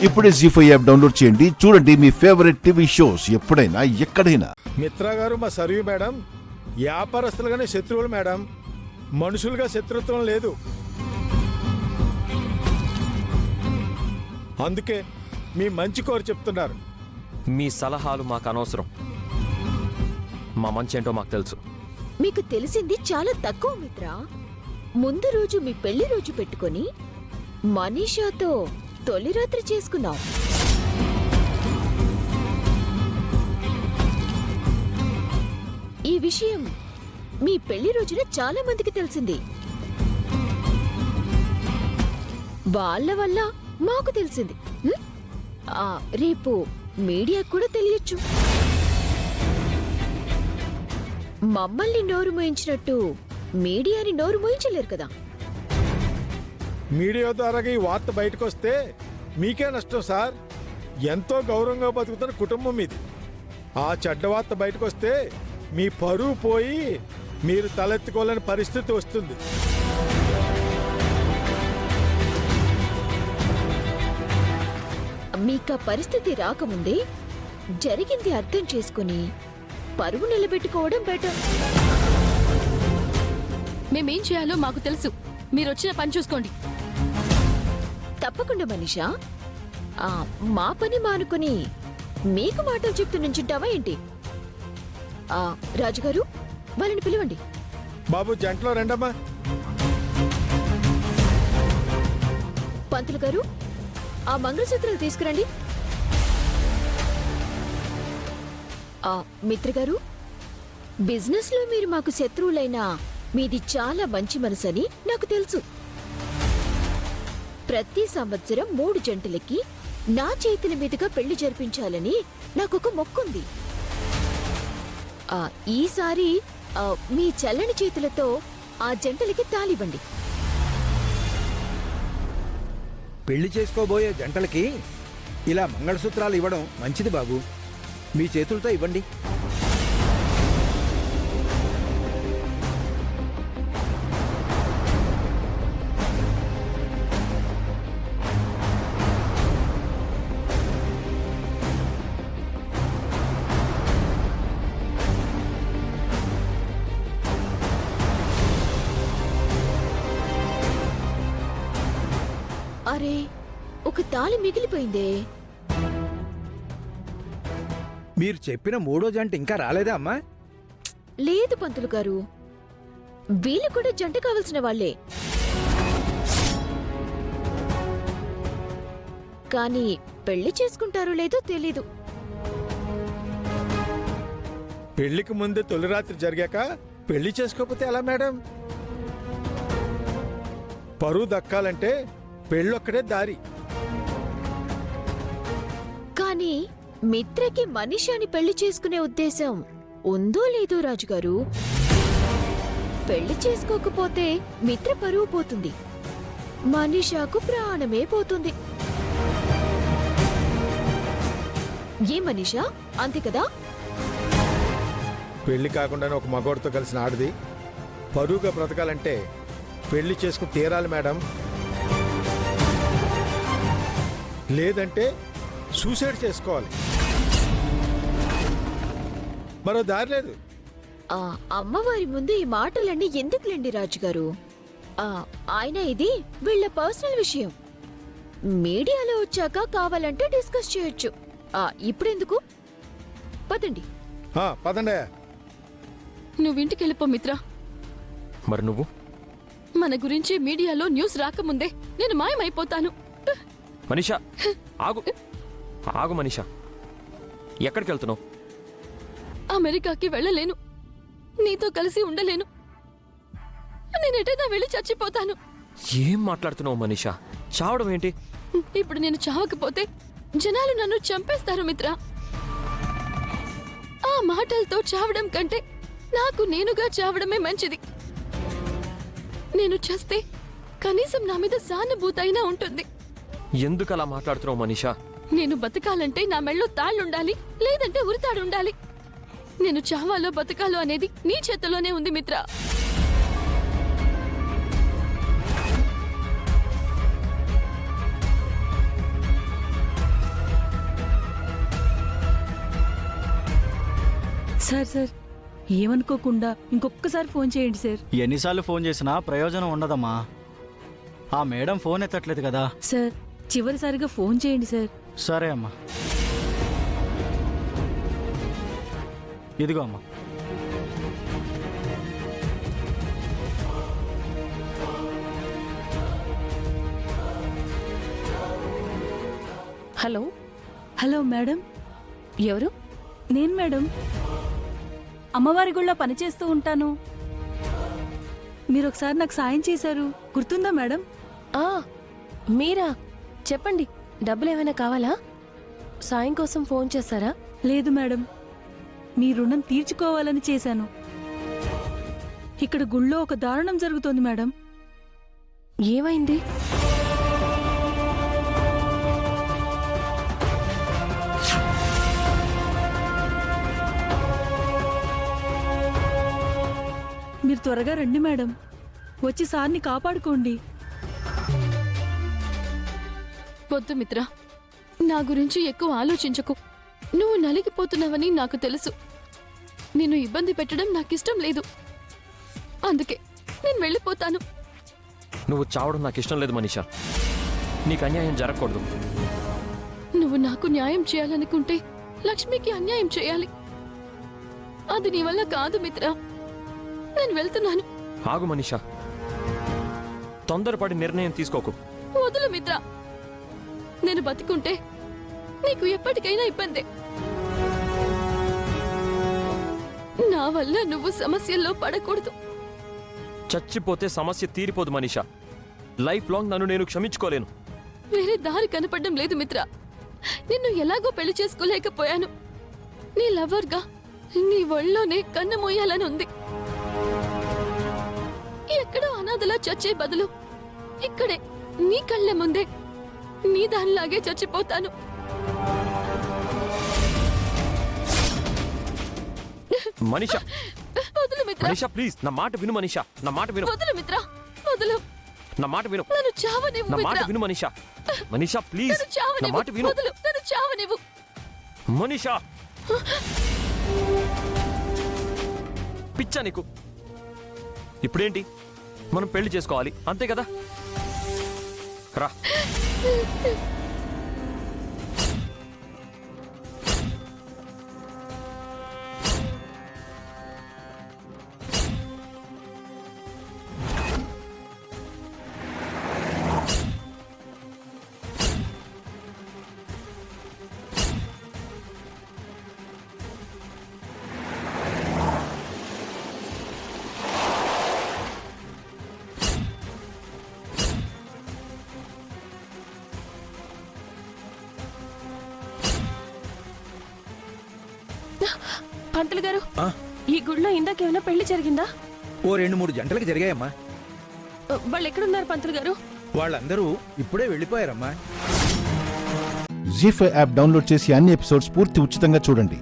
ఇప్పుడే జీ5 app download చేయండి. చూడండి మీ ఫేవరెట్ టీవీ షోస్ ఎప్పుడైనా ఎక్కడైనా. మిత్రా గారు, మా సర్వీ మేడం వ్యాపారస్తులుగానే శత్రువులు మేడం, మనుషులుగా శత్రుత్వం లేదు. అందుకే మీ మంచి కోరి చెప్తున్నారు. మీ సలహాలు మాకు అనవసరం. మా మంచి ఏంటో మాకు తెలుసు. మీకు తెలిసింది చాలా తక్కువ మిత్ర. ముందు రోజు మీ పెళ్లి రోజు పెట్టుకొని మనీషాతో తొలి రాత్రి చేసుకున్నాం. ఈ విషయం మీ పెళ్లి రోజున చాలా మందికి తెలిసింది. వాళ్ళ వల్ల మాకు తెలిసింది. రేపు మీడియాకు కూడా తెలియచ్చు. మమ్మల్ని నోరు మోయించినట్టు మీడియాని నోరు మోయించలేరు కదా. మీడియా ద్వారా ఈ వార్త బయటకు వస్తే మీకే నష్టం సార్. ఎంతో గౌరవంగా బతుకుతున్న కుటుంబం మీది. ఆ చెడ్డ వార్త బయటకు వస్తే మీ పరువు పోయి మీరు తలెత్తుకోలేని పరిస్థితి వస్తుంది. మీకా పరిస్థితి రాకముందే జరిగింది అర్థం చేసుకుని పరువు నిలబెట్టుకోవడం బెటర్. మేమేం చేయాలో మాకు తెలుసు. మీరొచ్చిన పని చూసుకోండి. తప్పకుండా మనీషా. మా పని మానుకుని మీకు మాటలు చెప్తూ నుంచుంటావా ఏంటి? రాజుగారు, వాళ్ళని పిలవండి. బాబు, జంటలో రండమ్మా. పంతులు గారు, ఆ మంగళసూత్రాలు తీసుకురండి. మిత్ర గారు, బిజినెస్ లో మీరు మాకు శత్రువులైనా మీది చాలా మంచి మనసని నాకు తెలుసు. ప్రతి సంవత్సరం 3 జంటలకి నా చేతుల మీదుగా పెళ్లి జరిపించాలని నాకొక మొక్కుంది. ఈసారి మీ చల్లని చేతులతో ఆ జంటలకి తాళివ్వండి. పెళ్లి చేసుకోబోయే జంటలకి ఇలా మంగళసూత్రాలు ఇవ్వడం మంచిది బాబు. మీ చేతులతో ఇవ్వండి. అరే, ఒక తాళి మిగిలిపోయిందే. మీరు చెప్పిన 3వ జంట ఇంకా రాలేదా అమ్మా? లేదు పంతులు గారు, వీళ్ళు కూడా జంట కావలసిన వాళ్లే. కానీ పెళ్లి చేసుకుంటారో లేదో తెలీదు. పెళ్లికి ముందే తొలి రాత్రి జరిగాక పెళ్లి చేసుకోకపోతే ఎలా మేడం? పరువు దక్కాలంటే పెళ్ళొక్కడే దారి. కానీ మిత్రకి మనీషాని పెళ్లి చేసుకునే ఉద్దేశం ఉందో లేదో రాజుగారు. పెళ్లి చేసుకోకపోతే మిత్ర పరువు పోతుంది, మనీషాకు ప్రాణమే పోతుంది. ఏ మనీషా, అంతే కదా? పెళ్లి కాకుండానే ఒక మగోడితో కలిసిన ఆడది పరువుగా బ్రతకాలంటే పెళ్లి చేసుకుని తీరాలి మేడం. లేదంటే సూసైడ్ చేసుకోవాలి. మరో దారి లేదు. అమ్మవారి ముందు ఈ మాటలన్నీ ఎందుకులేండి రాజుగారు. ఆయన ఇది వీళ్ళ పర్సనల్ విషయం. మీడియాలో వచ్చాక కావాలంటే డిస్కస్ చేయొచ్చు. ఇప్పుడెందుకు? పదండి. పదండి. నువ్వింటికెళ్ళిపో మిత్ర. మరి నువ్వు? మన గురించి మీడియాలో న్యూస్ రాకముందే నేను మాయమైపోతాను. మనీషా, ఆగు ఆగు మనీషా. ఎక్కడికి వెళ్తున్నావు? అమెరికాకి వెళ్ళలేను, నీతో కలిసి ఉండలేను. నేనెటైనా వెళ్ళి చచ్చిపోతాను. ఏం మాట్లాడుతున్నావు మనీషా? చావడం ఏంటి? ఇప్పుడు నేను చావకపోతే జనాలు నన్ను చంపేస్తారు మిత్ర. ఆ మాటలతో చావడం కంటే నాకు నేనుగా చావడమే మంచిది. నేను చస్తే కనీసం నా మీద సానుభూతైనా ఉంటుంది. ఎందుకు అలా మాట్లాడుతున్నావు మనీషా? నేను బతకాలంటే నా మెళ్ళో తాళ్ళుండాలి, లేదంటే ఉరితాడుండాలి. నేను చావాలో బతకాలో అనేది నీ చేతిలోనే ఉంది మిత్ర. సార్ సార్ ఏమనుకోకుండా ఇంకొకసారి ఫోన్ చేయండి సార్. ఎన్నిసార్లు ఫోన్ చేసినా ప్రయోజనం ఉండదమ్మా. ఆ మేడం ఫోన్ ఎత్తట్లేదు కదా. సార్ చివరిసారిగా ఫోన్ చేయండి సార్. సరే అమ్మా. ఇదిగో అమ్మా. Hello, hello madam. ఎవరు? నేను మేడం, అమ్మవారి గుళ్ళో పనిచేస్తూ ఉంటాను. మీరు ఒకసారి నాకు సాయం చేశారు, గుర్తుందా మేడం? ఆ, మీరా? చెప్పండి, డబ్బులు ఏమైనా కావాలా? సాయం కోసం ఫోన్ చేశారా? లేదు మేడం, మీ రుణం తీర్చుకోవాలని చేశాను. ఇక్కడ గుళ్ళో ఒక దారుణం జరుగుతోంది మేడం. ఏమైంది? మీరు త్వరగా రండి మేడం, వచ్చి సార్ని కాపాడుకోండి. వద్దు మిత్ర, నా గురించి ఎక్కువ ఆలోచించకు. నువ్వు నలిగిపోతున్నావని నాకు తెలుసు. నిన్ను ఇబ్బంది పెట్టడం నాకిష్టం లేదు. అందుకే నేను వెళ్ళిపోతాను. నువ్వు చావడం నాకు ఇష్టం లేదు మనీషా. నీకు అన్యాయం జరగకూడదు. నువ్వు నాకు న్యాయం చేయాలనుకుంటే లక్ష్మికి అన్యాయం చేయాలి. అది నీ వల్ల కాదు మిత్ర. నేను వెళ్తున్నాను. ఆగు మనీషా, తొందరపడి నిర్ణయం తీసుకోకు. వదులు మిత్ర. నేను బతికుంటే నీకు ఎప్పటికైనా ఇబ్బందే. నా వల్ల నువ్వు సమస్యల్లో పడకూడదు. చచ్చిపోతే సమస్య తీరిపోదు మనీషా. లైఫ్ లాంగ్ నన్ను నేను క్షమించుకోలేను. వేరే దారి కనపడడం లేదు మిత్ర. నిన్ను ఎలాగో పెళ్లి చేసుకోలేకపోయాను. నీ లవర్గా నీ ఒళ్ళోనే కన్ను మోయాలని ఉంది. ఎక్కడో అనాథలా చచ్చే బదులు ఇక్కడే నీ కళ్ళ ముందే నీ దానిలాగే చచ్చిపోతాను. మనీషా, వదులు మిత్ర. మనీషా ప్లీజ్, నా మాట విను మనీషా. నా మాట విను. వదులు మిత్ర, వదులు. నా మాట విను. నన్ను చావనివ్వు నా మాట మిత్ర. విను మనీషా. మనీషా ప్లీజ్, నన్ను నా చావనివ్వు. మాట విను. వదులు, నన్ను చావనివ్వు. మనీషా, పిచ్చా నీకు? ఇప్పుడేంటి, మనం పెళ్లి చేసుకోవాలి అంతే కదా? రా. పంతులు గారు, ఈ గుడిలో ఇందాకేమైనా పెళ్లి జరిగిందా? ఓ 2-3 జంటలకు జరిగాయమ్మా. వాళ్ళు ఎక్కడున్నారు పంతులు గారు? వాళ్ళందరూ ఇప్పుడే వెళ్ళిపోయారమ్మా. జీ5 యాప్ డౌన్లోడ్ చేసి అన్ని ఎపిసోడ్స్ పూర్తి ఉచితంగా చూడండి.